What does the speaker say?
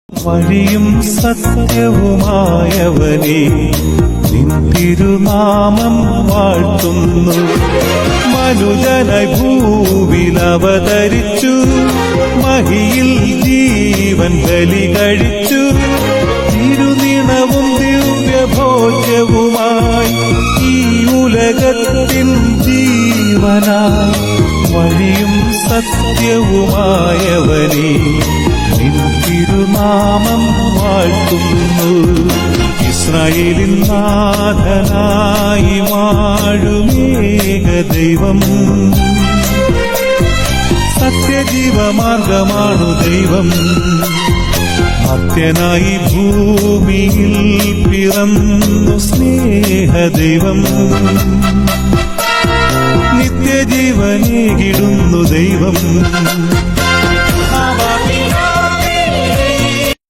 വഴിയും സത്യവുമായവനെ നിൻ തിരുനാമം വാഴ്ത്തുന്നു. മനുജനായി ഭൂവിൽ അവതരിച്ചു, മഹിയിൽ ജീവൻ ബലി കഴിച്ചു. തിരുനിണവും ദിവ്യഭോജ്യവുമായി ഈ ഉലകത്തിൻ ജീവനായി വഴിയും സത്യവുമായവനെ നിൻ തിരുനാമം വാഴ്ത്തുന്നു. ഇസ്രായേലിൻ നാഥനായി വാഴുമേക ദൈവം, സത്യജീവമാർഗമാണു ദൈവം. മർത്യനായി ഭൂമിയിൽ പിറന്നു സ്നേഹദൈവം, നിത്യജീവനേകിടുന്നു ദൈവം.